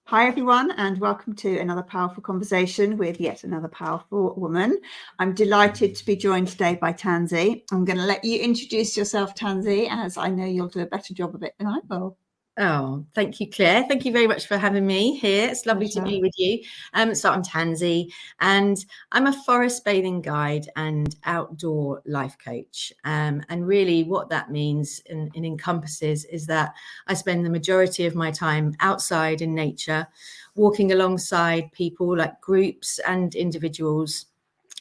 Hi, everyone, and welcome to another powerful conversation with yet another powerful woman. I'm delighted to be joined today by Tansy. I'm going to let you introduce yourself, Tansy, as I know you'll do a better job of it than I will. Oh, thank you, Claire. Thank you very much for having me here. It's lovely to be with you. So I'm Tansy, and I'm a forest bathing guide and outdoor life coach. And really what that means and encompasses is that I spend the majority of my time outside in nature, walking alongside people like groups and individuals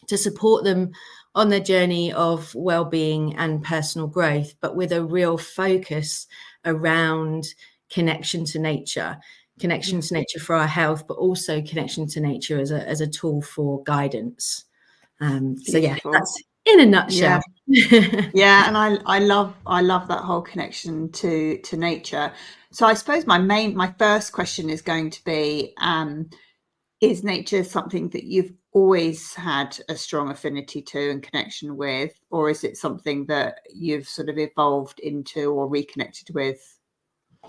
to support them on their journey of well-being and personal growth, but with a real focus around connection to nature for our health, but also connection to nature as a tool for guidance. So yeah, that's in a nutshell. Yeah, and I love that whole connection to nature. So I suppose my first question is going to be, is nature something that you've always had a strong affinity to and connection with, or is it something that you've sort of evolved into or reconnected with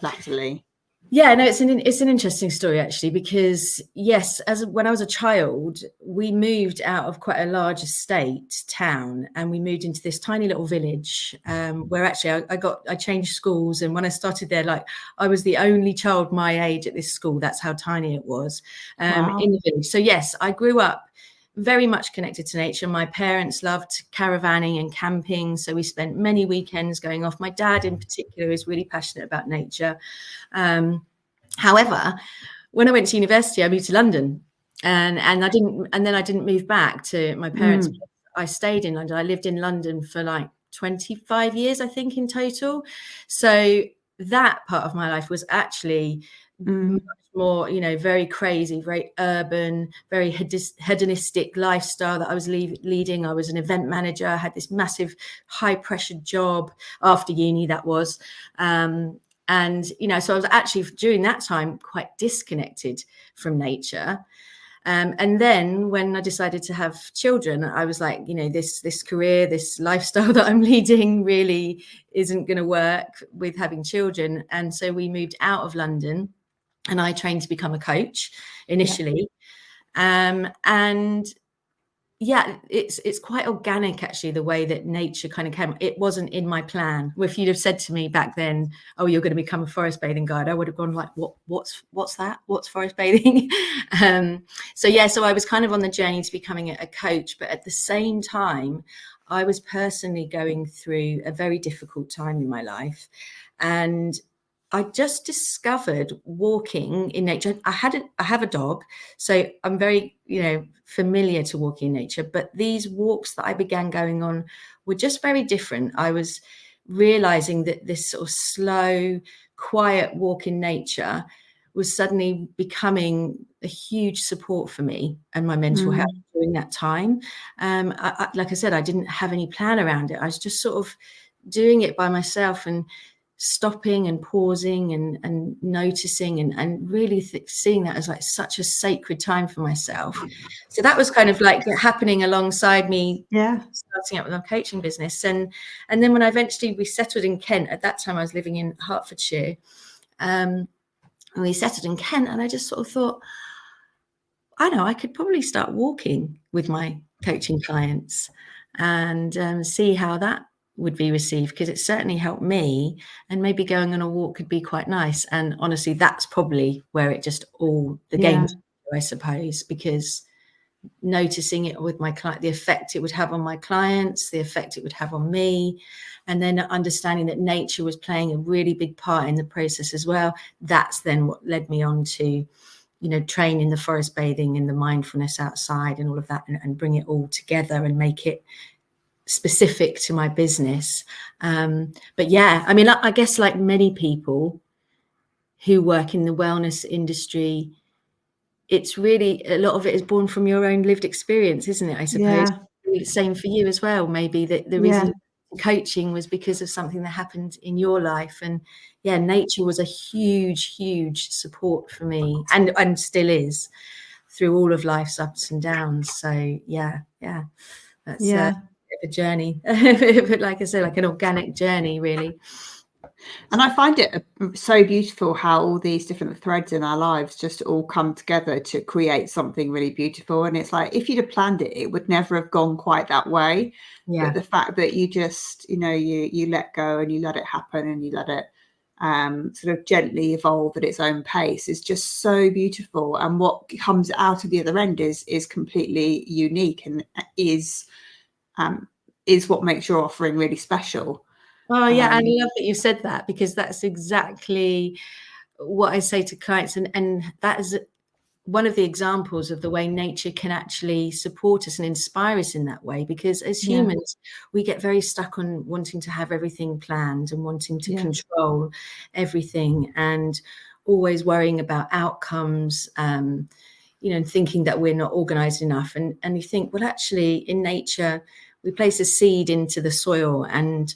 latterly? Yeah, no, it's an interesting story actually, because yes, when I was a child, we moved out of quite a large estate town, and we moved into this tiny little village where actually I changed schools, and when I started there, like I was the only child my age at this school. That's how tiny it was Wow. in the village. So yes, I grew up very much connected to nature. My parents loved caravanning and camping, so we spent many weekends going off. My dad in particular is really passionate about nature. However, when I went to university, I moved to London, and then I didn't move back to my parents' place. I stayed in London. I lived in London for like 25 years, I think, in total. So that part of my life was actually much more, very crazy, very urban, very hedonistic lifestyle that I was leading. I was an event manager. I had this massive high pressure job after uni, that was. And, so I was actually during that time quite disconnected from nature. And then when I decided to have children, I was like, this career, this lifestyle that I'm leading really isn't going to work with having children. And so we moved out of London, and I trained to become a coach initially. Yeah. And yeah, it's quite organic actually, the way that nature kind of came. It wasn't in my plan. If you'd have said to me back then, oh, you're going to become a forest bathing guide, I would have gone like, what's that? What's forest bathing? So I was kind of on the journey to becoming a coach, but at the same time, I was personally going through a very difficult time in my life. And I just discovered walking in nature. I have a dog, so I'm very, familiar to walking in nature. But these walks that I began going on were just very different. I was realizing that this sort of slow, quiet walk in nature was suddenly becoming a huge support for me and my mental health during that time. Like I said, I didn't have any plan around it. I was just sort of doing it by myself and stopping and pausing and noticing and really seeing that as like such a sacred time for myself. So that was kind of like happening alongside me starting up with my coaching business. And then when we settled in Kent, at that time I was living in Hertfordshire, and we settled in Kent, and I just sort of thought, I know I could probably start walking with my coaching clients and see how that would be received, because it certainly helped me, and maybe going on a walk could be quite nice. And honestly, that's probably where it just all the game, I suppose, because noticing it with my client, the effect it would have on my clients, the effect it would have on me, and then understanding that nature was playing a really big part in the process as well. That's then what led me on to train in the forest bathing and the mindfulness outside and all of that, and bring it all together and make it specific to my business. But yeah, I mean, I guess like many people who work in the wellness industry, it's really, a lot of it is born from your own lived experience, isn't it? I suppose the same for you as well. Maybe that the reason coaching was because of something that happened in your life. And yeah, nature was a huge support for me, and still is, through all of life's ups and downs. So yeah, that's a journey. But like I said, like an organic journey, really. And I find it so beautiful how all these different threads in our lives just all come together to create something really beautiful. And it's like, if you'd have planned it, it would never have gone quite that way. Yeah. But the fact that you just, you let go and you let it happen and you let it sort of gently evolve at its own pace is just so beautiful. And what comes out of the other end is completely unique and is what makes your offering really special. Oh yeah, and I love that you said that, because that's exactly what I say to clients, and that is one of the examples of the way nature can actually support us and inspire us in that way. Because as humans, we get very stuck on wanting to have everything planned and wanting to control everything, and always worrying about outcomes, and thinking that we're not organized enough. And you think, well, actually in nature, we place a seed into the soil, and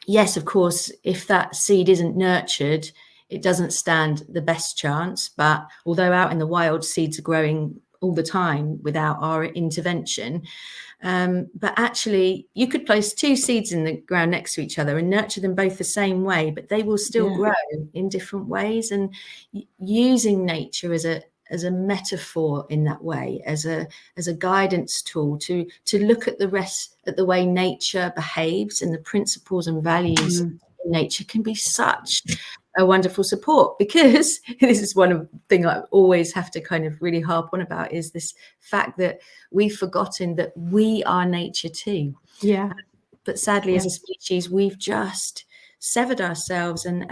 yes, of course, if that seed isn't nurtured, it doesn't stand the best chance. But although out in the wild, seeds are growing all the time without our intervention, but actually you could place two seeds in the ground next to each other and nurture them both the same way, but they will still grow in different ways. And using nature as a metaphor in that way, as a guidance tool to look at the way nature behaves and the principles and values in nature, can be such a wonderful support. Because this is one of the things I always have to kind of really harp on about, is this fact that we've forgotten that we are nature too. Yeah. But sadly, as a species, we've just severed ourselves and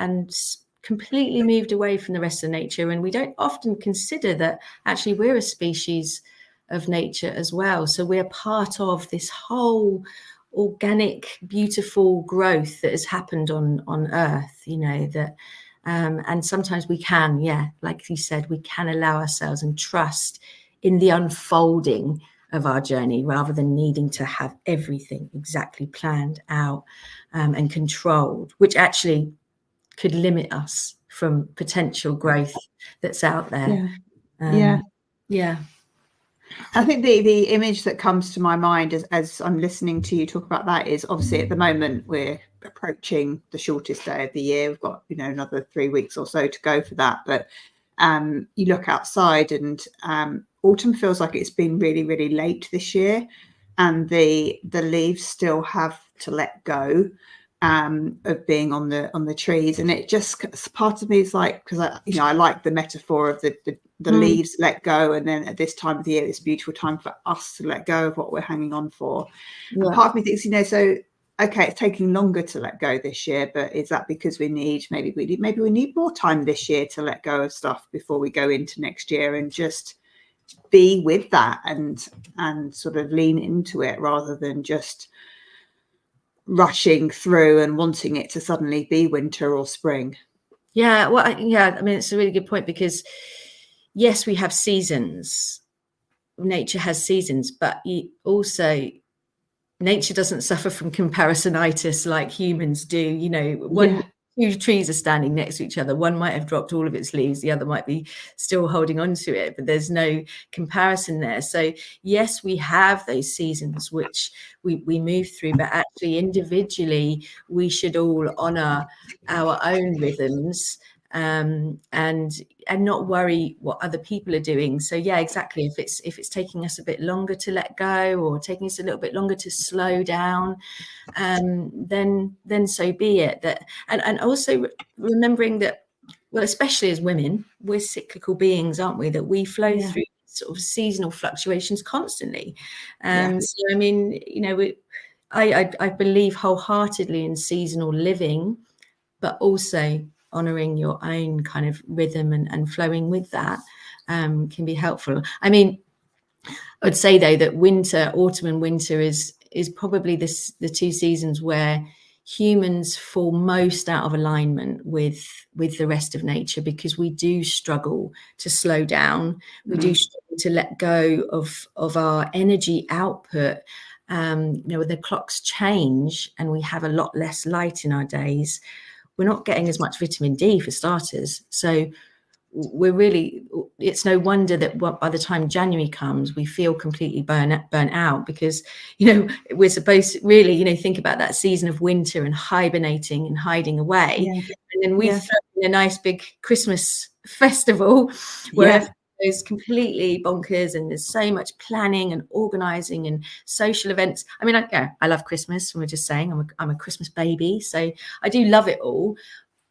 completely moved away from the rest of nature. And we don't often consider that actually we're a species of nature as well. So we're part of this whole organic, beautiful growth that has happened on Earth, that and sometimes we can, like you said, we can allow ourselves and trust in the unfolding of our journey, rather than needing to have everything exactly planned out and controlled, which actually could limit us from potential growth that's out there. I think the image that comes to my mind as I'm listening to you talk about that is, obviously at the moment we're approaching the shortest day of the year. We've got another 3 weeks or so to go for that, but you look outside and autumn feels like it's been really, really late this year, and the leaves still have to let go of being on the trees. And it just, part of me is like, because I like the metaphor of the leaves let go, and then at this time of the year, this beautiful time for us to let go of what we're hanging on for. And part of me thinks, so okay, it's taking longer to let go this year, but is that because maybe we need more time this year to let go of stuff before we go into next year, and just be with that and sort of lean into it, rather than just rushing through and wanting it to suddenly be winter or spring? I mean, it's a really good point, because yes, we have seasons. Nature has seasons, but also nature doesn't suffer from comparisonitis like humans do. Two trees are standing next to each other. One might have dropped all of its leaves, the other might be still holding on to it, but there's no comparison there. So yes, we have those seasons which we move through, but actually individually we should all honor our own rhythms, and not worry what other people are doing. So exactly, if it's taking us a bit longer to let go, or taking us a little bit longer to slow down, then so be it. That and also remembering that, well, especially as women, we're cyclical beings, aren't we? That we flow through sort of seasonal fluctuations constantly. So I mean, I believe wholeheartedly in seasonal living, but also honoring your own kind of rhythm and flowing with that can be helpful. I mean, I would say though that autumn and winter is probably the two seasons where humans fall most out of alignment with the rest of nature, because we do struggle to slow down. We do struggle to let go of our energy output. When the clocks change and we have a lot less light in our days, we're not getting as much vitamin D for starters. So we're really, it's no wonder that by the time January comes, we feel completely burnt out, because, you know, we're supposed to really, you know, think about that season of winter and hibernating and hiding away. Yeah. And then we Yeah. throw in a nice big Christmas festival where everything goes completely bonkers, and there's so much planning and organising and social events. I mean, I love Christmas, and we're just saying I'm a Christmas baby, so I do love it all.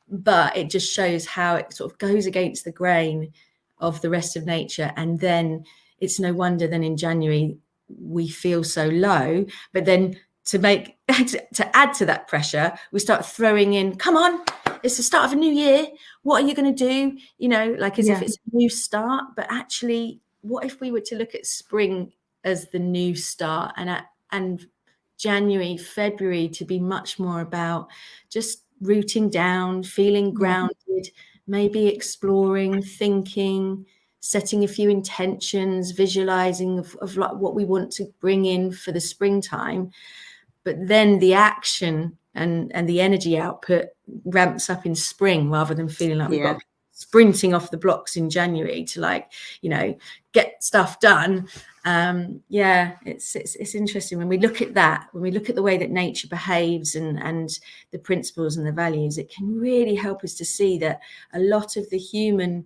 But it just shows how it sort of goes against the grain of the rest of nature. And then it's no wonder then in January we feel so low. But then to add to that pressure, we start throwing in, come on, it's the start of a new year. What are you going to do? You know, like as if it's a new start. But actually, what if we were to look at spring as the new start, and January, February to be much more about just rooting down, feeling grounded, maybe exploring, thinking, setting a few intentions, visualizing of like what we want to bring in for the springtime. But then the action and the energy output ramps up in spring, rather than feeling like we've got sprinting off the blocks in January to, like, you know, get stuff done. It's interesting when we look at that, when we look at the way that nature behaves and the principles and the values, it can really help us to see that a lot of the human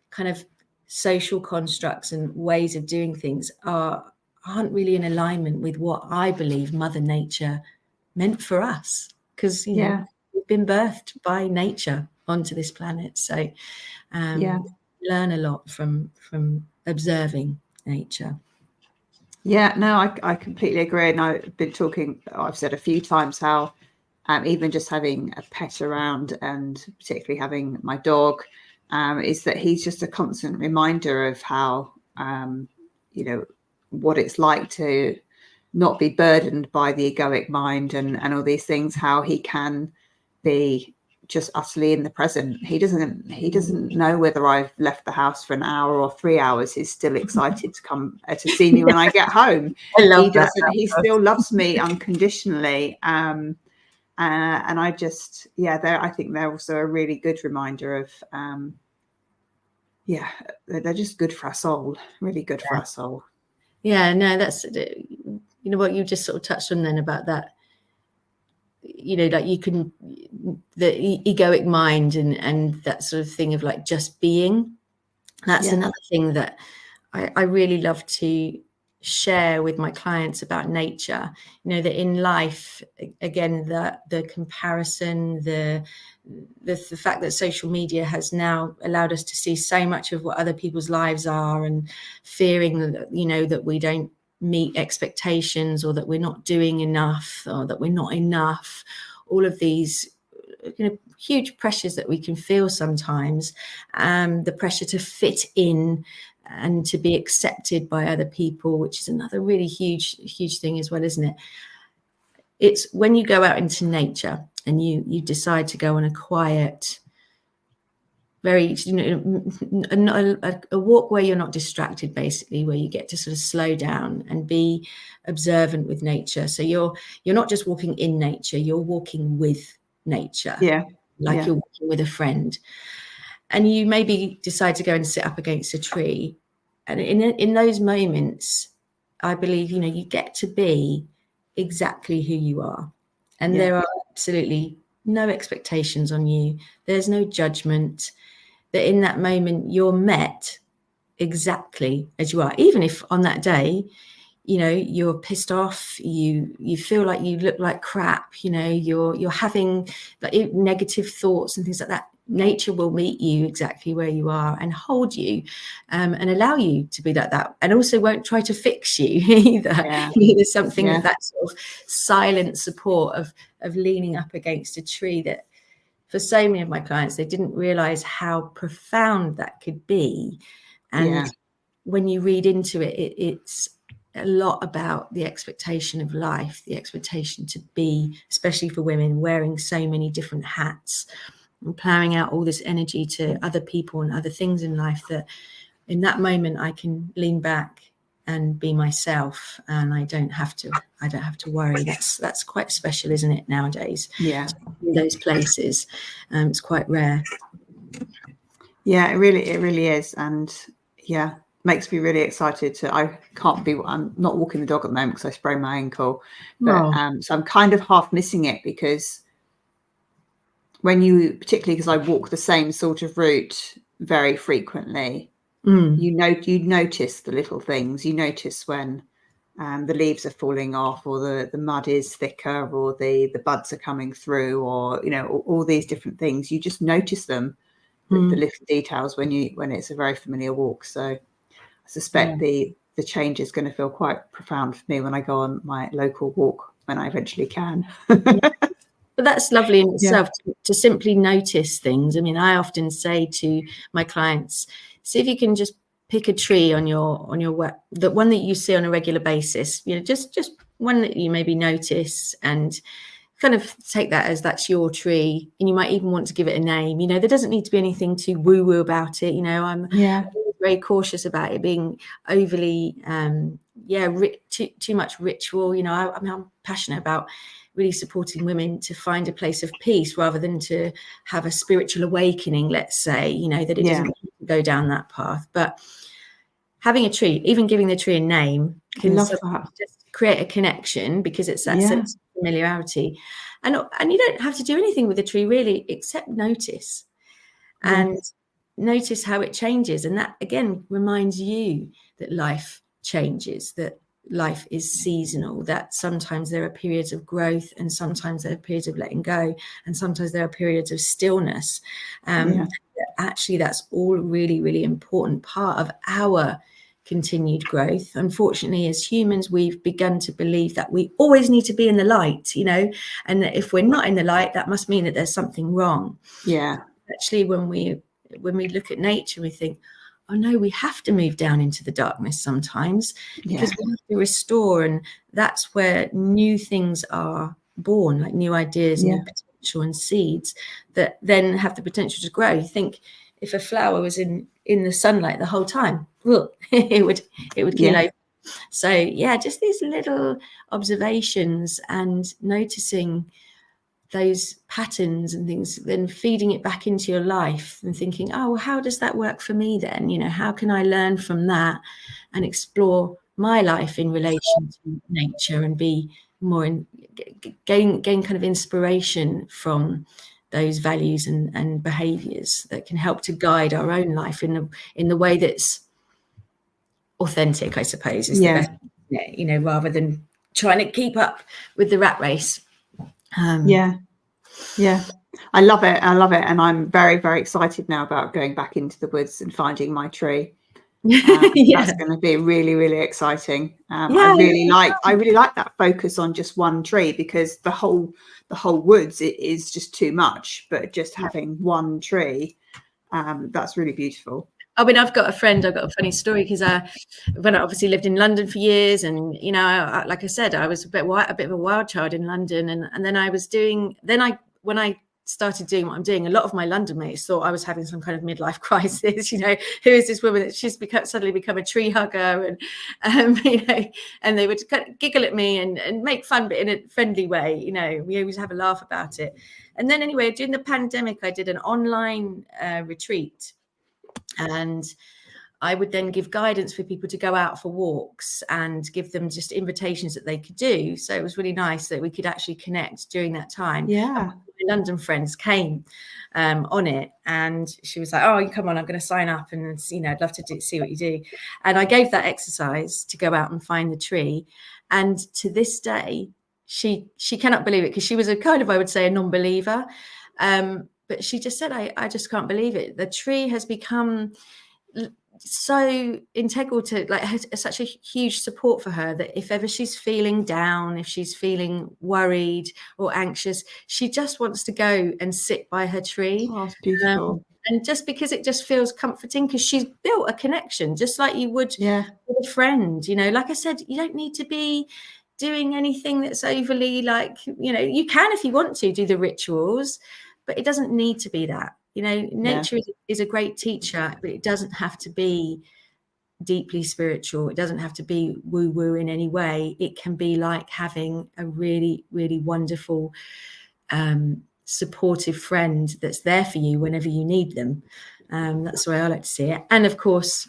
kind of social constructs and ways of doing things aren't really in alignment with what I believe Mother Nature meant for us, because, you know, we've been birthed by nature onto this planet. So learn a lot from observing nature. Yeah, no, I completely agree. And I've said a few times how even just having a pet around, and particularly having my dog, is that he's just a constant reminder of how, you know, what it's like to not be burdened by the egoic mind and all these things, how he can be just utterly in the present. He doesn't know whether I've left the house for an hour or 3 hours. He's still excited to come to see me when I get home. He still loves me unconditionally. And I just, I think they're also a really good reminder of, they're just good for our soul, really good for our soul. Yeah, no, that's, you know, what you just sort of touched on then about that, you know, like you can, the egoic mind and that sort of thing of like just being, that's another thing that I really love to share with my clients about nature. You know, that in life, again, the comparison, the fact that social media has now allowed us to see so much of what other people's lives are, and fearing that, you know, that we don't meet expectations, or that we're not doing enough, or that we're not enough, all of these, you know, huge pressures that we can feel sometimes, the pressure to fit in and to be accepted by other people, which is another really huge thing as well, isn't it? It's when you go out into nature and you decide to go on a quiet, very, you know, a walk where you're not distracted, basically, where you get to sort of slow down and be observant with nature. So you're not just walking in nature, you're walking with nature, you're walking with a friend. And you maybe decide to go and sit up against a tree. And in those moments, I believe, you know, you get to be exactly who you are. And there are absolutely no expectations on you. There's no judgment. That in that moment, you're met exactly as you are. Even if on that day, you know, you're pissed off, you feel like you look like crap, you know, you're having like negative thoughts and things like that. Nature will meet you exactly where you are and hold you, and allow you to be like that, and also won't try to fix you either. There's something of that sort of silent support of leaning up against a tree that, for so many of my clients, they didn't realize how profound that could be. And when you read into it, it's a lot about the expectation of life, the expectation to be, especially for women, wearing so many different hats and plowing out all this energy to other people and other things in life, that in that moment I can lean back and be myself, and I don't have to worry. That's quite special, isn't it, nowadays? In those places, it's quite rare. It really is. And Yeah, makes me really excited to. I'm not walking the dog at the moment because I sprained my ankle, but so I'm kind of half missing it, because when you, particularly because I walk the same sort of route very frequently, you notice the little things. You notice when the leaves are falling off, or the mud is thicker, or the buds are coming through, or all these different things. You just notice them, the little details, when it's a very familiar walk. So I suspect the change is going to feel quite profound for me when I go on my local walk, when I eventually can. But that's lovely in itself, to simply notice things. I mean, I often say to my clients, see if you can just pick a tree on your the one that you see on a regular basis, just one that you maybe notice, and kind of take that as that's your tree. And you might even want to give it a name. There doesn't need to be anything too woo-woo about it. I'm very cautious about it being overly too much ritual. I'm passionate about really supporting women to find a place of peace, rather than to have a spiritual awakening, let's say, that it doesn't go down that path. But having a tree, even giving the tree a name, can just create a connection, because it's that sense of familiarity. And you don't have to do anything with the tree really, except notice and notice how it changes. And that again reminds you that life changes, that life is seasonal, that sometimes there are periods of growth, and sometimes there are periods of letting go, and sometimes there are periods of stillness. Actually, that's all really, really important part of our continued growth. Unfortunately, as humans, we've begun to believe that we always need to be in the light, and that if we're not in the light, that must mean that there's something wrong. Actually, when we look at nature, we think, oh no, we have to move down into the darkness sometimes, because we have to restore. And that's where new things are born, like new ideas, new potential, and seeds that then have the potential to grow. You think if a flower was in the sunlight the whole time, well, it would keel over. So just these little observations and noticing those patterns and things, then feeding it back into your life and thinking, oh, well, how does that work for me then? How can I learn from that and explore my life in relation to nature, and be more gain kind of inspiration from those values and behaviors that can help to guide our own life in the way that's authentic, I suppose, is the best, rather than trying to keep up with the rat race. I love it. And I'm very, very excited now about going back into the woods and finding my tree. That's going to be really, really exciting. I really like that focus on just one tree, because the whole woods, it is just too much. But just having one tree, that's really beautiful. I mean, I've got a funny story, because when I obviously lived in London for years, and like I said, I was a bit of a wild child in London, and then when I started doing what I'm doing, a lot of my London mates thought I was having some kind of midlife crisis. Who is this woman that she's suddenly become a tree hugger, and and they would kind of giggle at me and make fun, but in a friendly way. We always have a laugh about it. And then anyway, during the pandemic, I did an online retreat. And I would then give guidance for people to go out for walks and give them just invitations that they could do. So it was really nice that we could actually connect during that time. My London friends came on it, and she was like, oh, come on, I'm going to sign up, and I'd love to see what you do. And I gave that exercise to go out and find the tree. And to this day, she cannot believe it, because she was I would say, a non-believer. But she just said, I just can't believe it. The tree has become so integral to, has such a huge support for her, that if ever she's feeling down, if she's feeling worried or anxious, she just wants to go and sit by her tree. Oh, it's beautiful. And just because it just feels comforting, because she's built a connection, just like you would with a friend. Like I said, you don't need to be doing anything that's overly you can, if you want to, do the rituals, but it doesn't need to be that. Nature is a great teacher, but it doesn't have to be deeply spiritual. It doesn't have to be woo-woo in any way. It can be like having a really, really wonderful, supportive friend that's there for you whenever you need them. That's the way I like to see it. And of course,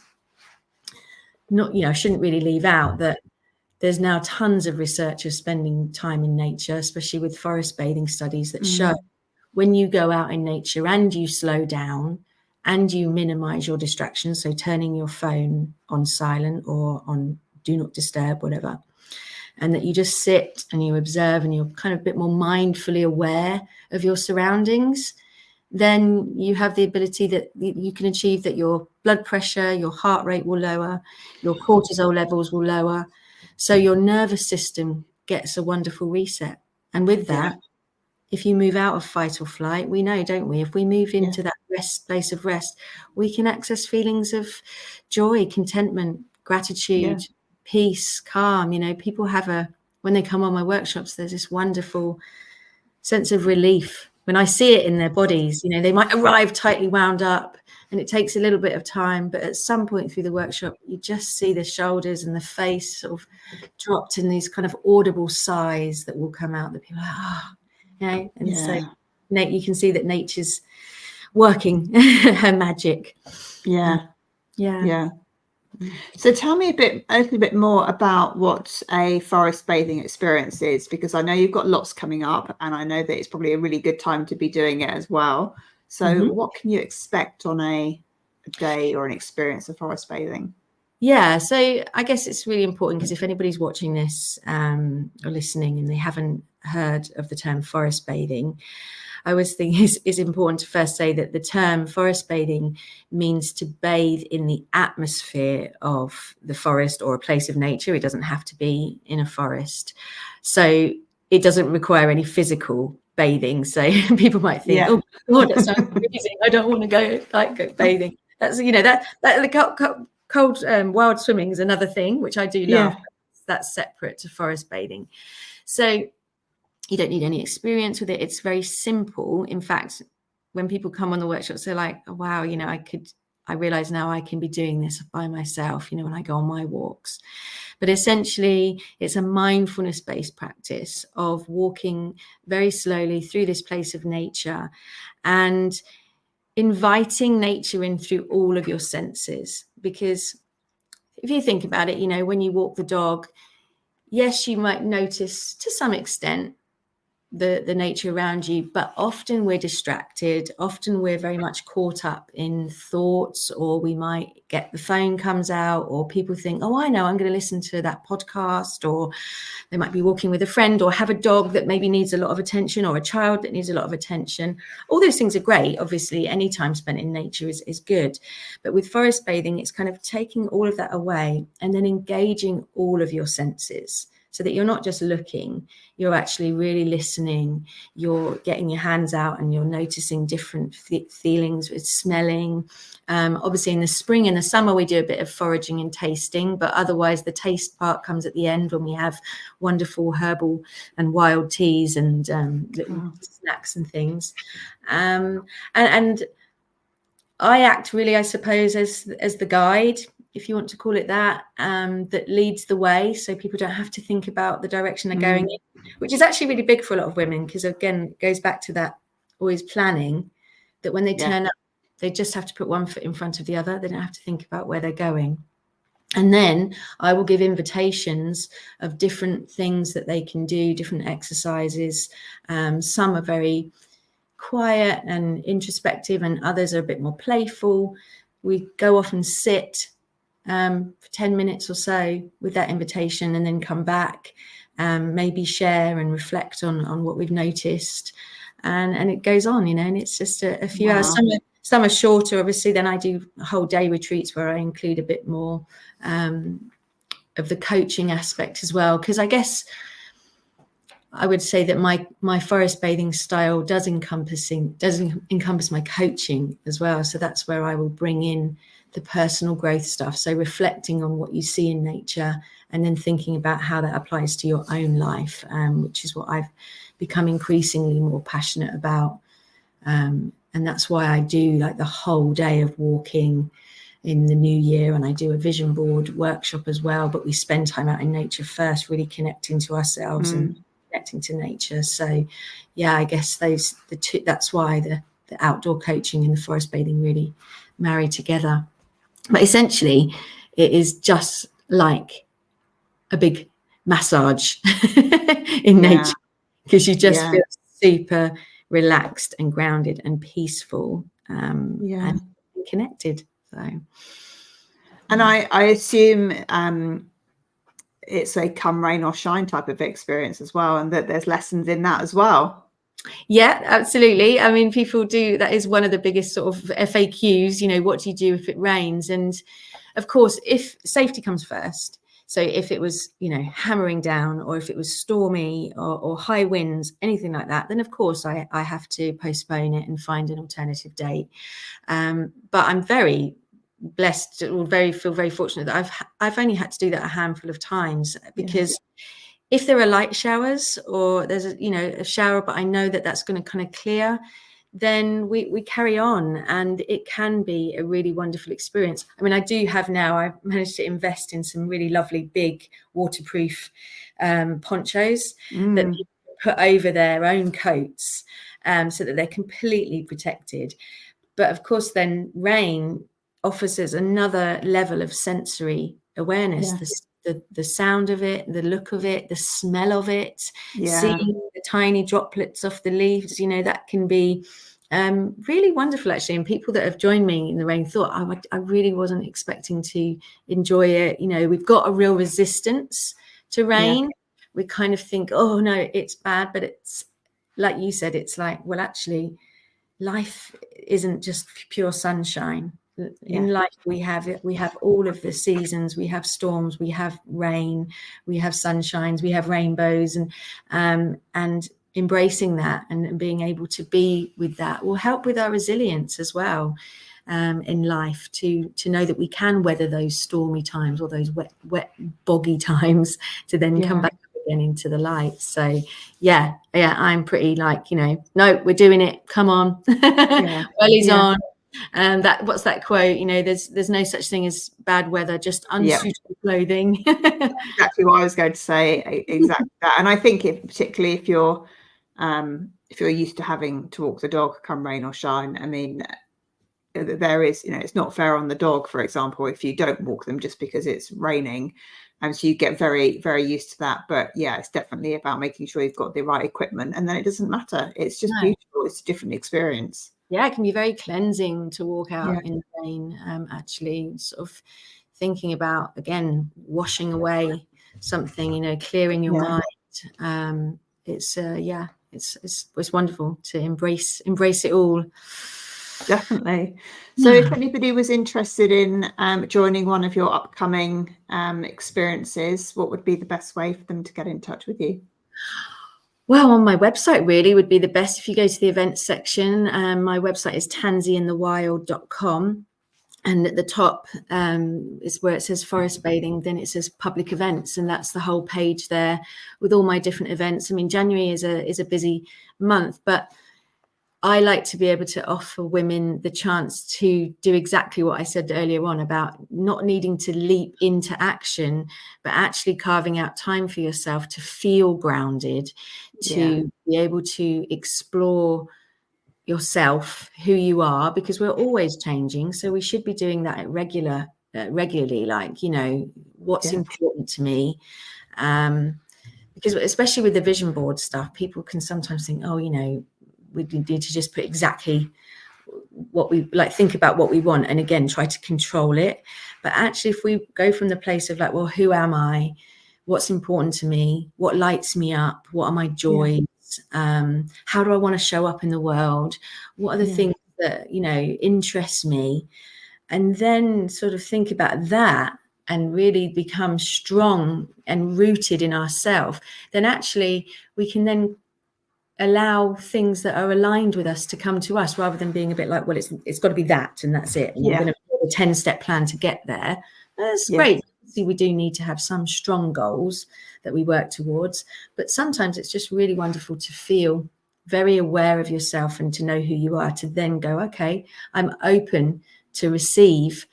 not, I shouldn't really leave out that there's now tons of research of spending time in nature, especially with forest bathing studies that show when you go out in nature and you slow down and you minimize your distractions, so turning your phone on silent or on do not disturb, whatever, and that you just sit and you observe and you're kind of a bit more mindfully aware of your surroundings, then you have the ability that you can achieve that your blood pressure, your heart rate will lower, your cortisol levels will lower. So your nervous system gets a wonderful reset. And with that, if you move out of fight or flight, we know, don't we? If we move into that place of rest, we can access feelings of joy, contentment, gratitude, peace, calm. People have when they come on my workshops, there's this wonderful sense of relief. When I see it in their bodies, they might arrive tightly wound up and it takes a little bit of time, but at some point through the workshop, you just see the shoulders and the face sort of dropped in these kind of audible sighs that will come out that people are like, so you can see that nature's working her magic. So tell me a little bit more about what a forest bathing experience is, because I know you've got lots coming up and I know that it's probably a really good time to be doing it as well. So what can you expect on a day or an experience of forest bathing? So I guess it's really important, because if anybody's watching this or listening and they haven't heard of the term forest bathing, I always think it's important to first say that the term forest bathing means to bathe in the atmosphere of the forest or a place of nature. It doesn't have to be in a forest. So it doesn't require any physical bathing. So people might think, oh, God, that sounds amazing. I don't want to go bathing. That's, the cold wild swimming is another thing, which I do love. That's separate to forest bathing. So you don't need any experience with it. It's very simple. In fact, when people come on the workshops, they're like, oh, wow, I realize now I can be doing this by myself, when I go on my walks. But essentially, it's a mindfulness-based practice of walking very slowly through this place of nature and inviting nature in through all of your senses. Because if you think about it, when you walk the dog, yes, you might notice to some extent the nature around you, but often we're distracted. Often we're very much caught up in thoughts, or we might get the phone comes out, or people think, oh, I know, I'm going to listen to that podcast, or they might be walking with a friend, or have a dog that maybe needs a lot of attention, or a child that needs a lot of attention. All those things are great. Obviously, any time spent in nature is good. But with forest bathing, it's kind of taking all of that away and then engaging all of your senses, so that you're not just looking, you're actually really listening, you're getting your hands out and you're noticing different feelings with smelling. Obviously in the spring and the summer, we do a bit of foraging and tasting, but otherwise the taste part comes at the end when we have wonderful herbal and wild teas and snacks and things. And I act really, I suppose, as the guide, if you want to call it that, that leads the way, so people don't have to think about the direction they're going in, which is actually really big for a lot of women, because again, it goes back to that always planning, that when they turn up, they just have to put one foot in front of the other. They don't have to think about where they're going. And then I will give invitations of different things that they can do, different exercises. Some are very quiet and introspective, and others are a bit more playful. We go off and sit for 10 minutes or so with that invitation, and then come back, maybe share and reflect on what we've noticed, and it goes on, and it's just a few hours. Some are shorter, obviously. Then I do whole day retreats where I include a bit more of the coaching aspect as well, because I guess I would say that my forest bathing style does encompass my coaching as well. So that's where I will bring in the personal growth stuff. So reflecting on what you see in nature and then thinking about how that applies to your own life, which is what I've become increasingly more passionate about. And that's why I do like the whole day of walking in the new year, and I do a vision board workshop as well. But we spend time out in nature first, really connecting to ourselves and connecting to nature. So yeah, I guess the two, that's why the outdoor coaching and the forest bathing really marry together. But essentially it is just like a big massage in nature, because you just feel super relaxed and grounded and peaceful, and connected. So, and I assume it's a come rain or shine type of experience as well, and that there's lessons in that as well. Yeah, absolutely. I mean, people do, that is one of the biggest sort of FAQs, you know, what do you do if it rains? And of course, if safety comes first, so if it was, you know, hammering down, or if it was stormy or high winds, anything like that, then of course I have to postpone it and find an alternative date. But I'm very blessed, or feel very fortunate that I've only had to do that a handful of times, because if there are light showers, or there's a shower, but I know that that's going to kind of clear, then we carry on, and it can be a really wonderful experience. I mean, I've managed to invest in some really lovely big waterproof ponchos that people put over their own coats, so that they're completely protected. But of course, then rain offers us another level of sensory awareness. The sound of it, the look of it, the smell of it, seeing the tiny droplets off the leaves, you know, that can be really wonderful, actually. And people that have joined me in the rain thought, I really wasn't expecting to enjoy it. You know, we've got a real resistance to rain. We kind of think, oh no, it's bad. But it's like you said, it's like, well, actually, life isn't just pure sunshine. In life, we have all of the seasons. We have storms, we have rain, we have sunshines, we have rainbows, and embracing that and being able to be with that will help with our resilience as well, in life, to know that we can weather those stormy times, or those wet boggy times, to then come back again into the light. So yeah, I'm pretty like, you know, no, we're doing it, come on. Wellies on. And what's that quote? You know, there's no such thing as bad weather, just unsuitable clothing. Exactly what I was going to say. Exactly that. And I think particularly if you're used to having to walk the dog come rain or shine, I mean, there is, you know, it's not fair on the dog, for example, if you don't walk them just because it's raining. And so you get very, very used to that. But yeah, it's definitely about making sure you've got the right equipment, and then it doesn't matter. It's just beautiful. It's a different experience. Yeah, it can be very cleansing to walk out in the rain, actually, sort of thinking about, again, washing away something, you know, clearing your mind. It's wonderful to embrace it all. Definitely. So if anybody was interested in joining one of your upcoming experiences, what would be the best way for them to get in touch with you? Well, on my website really would be the best. If you go to the events section, my website is tansyinthewild.com. And at the top is where it says forest bathing, then it says public events. And that's the whole page there with all my different events. I mean, January is a busy month, but I like to be able to offer women the chance to do exactly what I said earlier on about not needing to leap into action, but actually carving out time for yourself to feel grounded, to be able to explore yourself, who you are, because we're always changing. So we should be doing that regularly, like, you know, what's important to me. Because especially with the vision board stuff, people can sometimes think, oh, you know, we need to just put exactly what we like, think about what we want, and again try to control it. But actually, if we go from the place of like, well, who am I, what's important to me, what lights me up, what are my joys, how do I want to show up in the world, what are the things that, you know, interest me, and then sort of think about that and really become strong and rooted in ourselves, then actually we can then allow things that are aligned with us to come to us, rather than being a bit like, well, it's got to be that and that's it, and I'm going to build a 10-step plan to get there. That's great. See, we do need to have some strong goals that we work towards, but sometimes it's just really wonderful to feel very aware of yourself and to know who you are, to then go, okay, I'm open to receive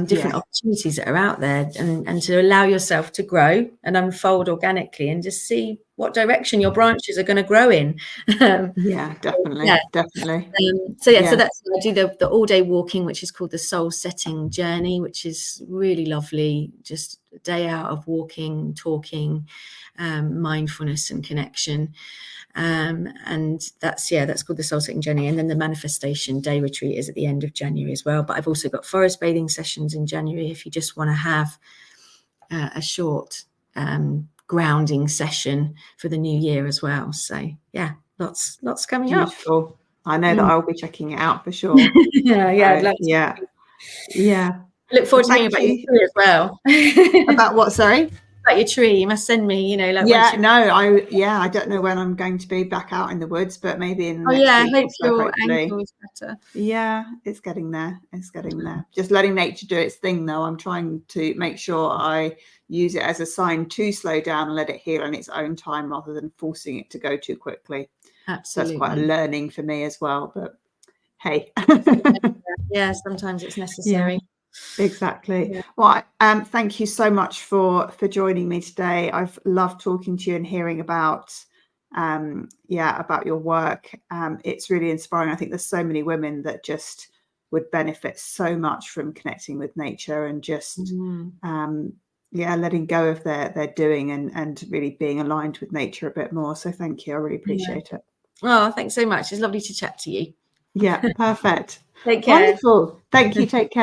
different opportunities that are out there, and to allow yourself to grow and unfold organically, and just see what direction your branches are going to grow in. Yeah, definitely. Yeah. Definitely. So that's I do the all-day walking, which is called the soul setting journey, which is really lovely. Just a day out of walking, talking, mindfulness and connection. And that's called the soul setting journey. And then the manifestation day retreat is at the end of January as well. But I've also got forest bathing sessions in January if you just want to have a short grounding session for the new year as well. So yeah, lots coming up. Beautiful. I know that I'll be checking it out for sure. I'd love to. Yeah. I look forward to hearing about your tree as well. About what? Sorry. About your tree, you must send me. I don't know when I'm going to be back out in the woods, but maybe in the next week. I hope your ankle is better. Yeah, it's getting there. Just letting nature do its thing, though. I'm trying to make sure I use it as a sign to slow down and let it heal in its own time rather than forcing it to go too quickly. Absolutely. So that's quite a learning for me as well, but hey. Yeah, sometimes it's necessary. Yeah. Exactly. Yeah. Well, thank you so much for joining me today. I've loved talking to you and hearing about your work. It's really inspiring. I think there's so many women that just would benefit so much from connecting with nature and just letting go of their doing and really being aligned with nature a bit more. So thank you. I really appreciate it. Oh, thanks so much. It's lovely to chat to you. Yeah, perfect. Take care. Wonderful. Thank you. Take care.